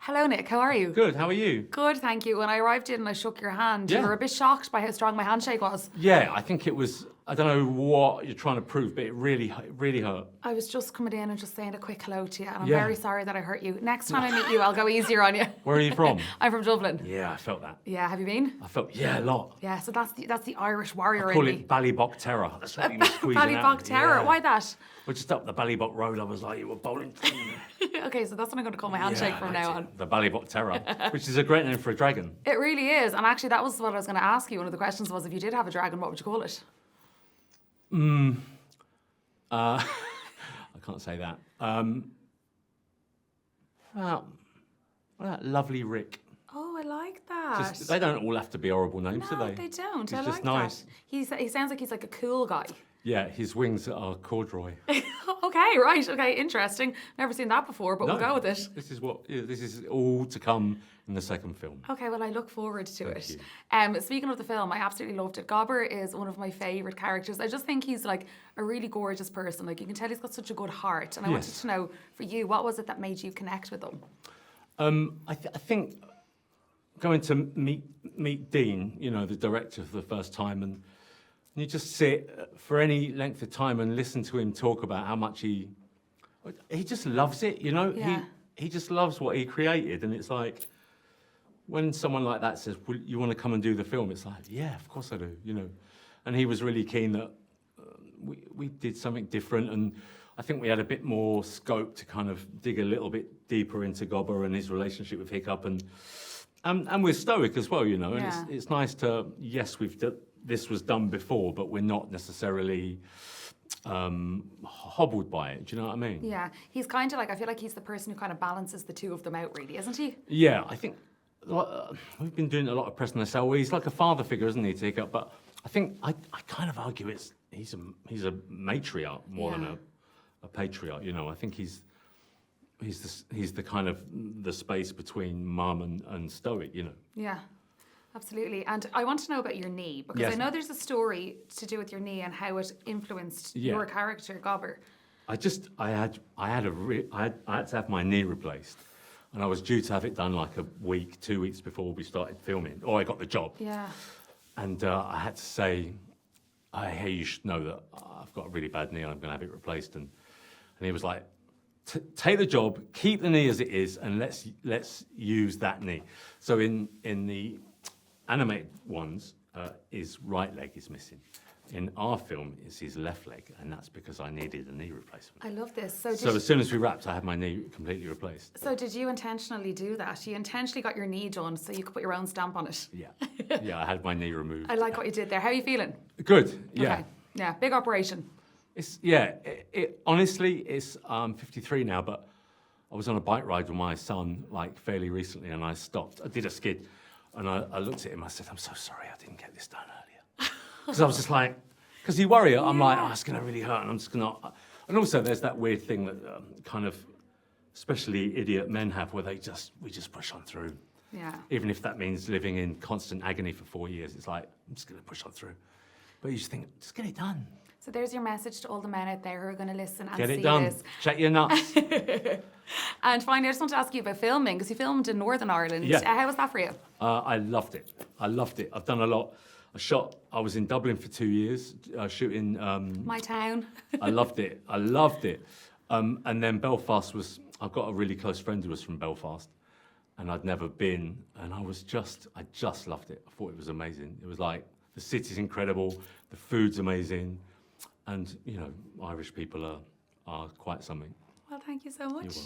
Hello, Nick. How are you? Good, how are you? Good, thank you. When I arrived in and I shook your hand, you Yeah. were a bit shocked by how strong my handshake was. Yeah, I think it was, I don't know what you're trying to prove, but it really hurt. I was just coming in and just saying a quick hello to you, and I'm Yeah. very sorry that I hurt you. Next time I meet you, I'll go easier on you. Where are you from? I'm from Dublin. Yeah, I felt that. Yeah, have you been? I felt, yeah, a lot. Yeah, so that's the Irish warrior I call in it me. Ballybock terror. That's what you were squeezing out. Ballybock terror. Yeah. Why that? We're just up the Ballybock road. I was like, you were bowling. Okay, so that's what I'm going to call my handshake Yeah, from that's now it. on. The Ballybock terror, which is a great name for a dragon. It really is, and actually, that was what I was going to ask you. One of the questions was, if you did have a dragon, what would you call it? I can't say that. Well, lovely Rick. Oh, I like that. They don't all have to be horrible names, do No, they? they don't. He's I just like nice. that. He sounds like he's like a cool guy. Yeah, his wings are corduroy. Okay, right. Okay, interesting. Never seen that before, but we'll go with it. This is all to come in the second film. Okay, well, I look forward to Thank it. you. Speaking of the film, I absolutely loved it. Gobber is one of my favourite characters. I just think he's like a really gorgeous person. Like, you can tell he's got such a good heart. And I wanted Yes. to know, for you, what was it that made you connect with him? I think going to meet Dean, you know, the director for the first time, and you just sit for any length of time and listen to him talk about how much he just loves it, you know. Yeah. He just loves what he created, and it's like when someone like that says, "Well, you want to come and do the film?" It's like, yeah, of course I do, you know. And he was really keen that we did something different, and I think we had a bit more scope to kind of dig a little bit deeper into Gobber and his relationship with Hiccup, and with Stoic as well, you know. And Yeah. it's nice to, yes, this was done before, but we're not necessarily hobbled by it. Do you know what I mean? Yeah, he's kind of like, I feel like he's the person who kind of balances the two of them out, really, isn't he? Yeah, I think we've been doing a lot of press on this. Well, he's like a father figure, isn't he, to Hiccup? But I think I kind of argue he's a matriarch more than Yeah. a patriarch. You know, I think he's the kind of the space between Mum and Stoic. You know. Yeah, absolutely. And I want to know about your knee, because Yes. I know there's a story to do with your knee and how it influenced Yeah. your character, Gobber. I had to have my knee replaced, and I was due to have it done like 2 weeks before we started filming, or I got the job. Yeah. And I had to say, hey, you should know that I've got a really bad knee and I'm going to have it replaced. And he was like, take the job, keep the knee as it is, and let's use that knee. So in the animated ones, his right leg is missing. In our film, it's his left leg, and that's because I needed a knee replacement. I love this. So as soon as we wrapped, I had my knee completely replaced. So did you intentionally do that? You intentionally got your knee done so you could put your own stamp on it? Yeah, yeah, I had my knee removed. I like what you did there. How are you feeling? Good, yeah. Okay. Yeah, big operation. Honestly, it's 53 now, but I was on a bike ride with my son like fairly recently, and I stopped. I did a skid, and I looked at him. I said, "I'm so sorry, I didn't get this done earlier." Because I was just like, because you worry, I'm like, oh, it's going to really hurt, and I'm just going to. And also, there's that weird thing that kind of, especially idiot men have, where we just push on through. Yeah. Even if that means living in constant agony for 4 years, it's like, I'm just going to push on through. But you just think, just get it done. So there's your message to all the men out there who are going to listen and Get see it done. this. Check your nuts. And finally, I just want to ask you about filming, because you filmed in Northern Ireland. Yeah. How was that for you? I loved it. I've done a lot. I was in Dublin for 2 years, shooting. My town. I loved it. And then Belfast I've got a really close friend who was from Belfast, and I'd never been, and I just loved it. I thought it was amazing. It was like, the city's incredible, the food's amazing, and, you know, Irish people are quite something. Well, thank you so much. You're welcome.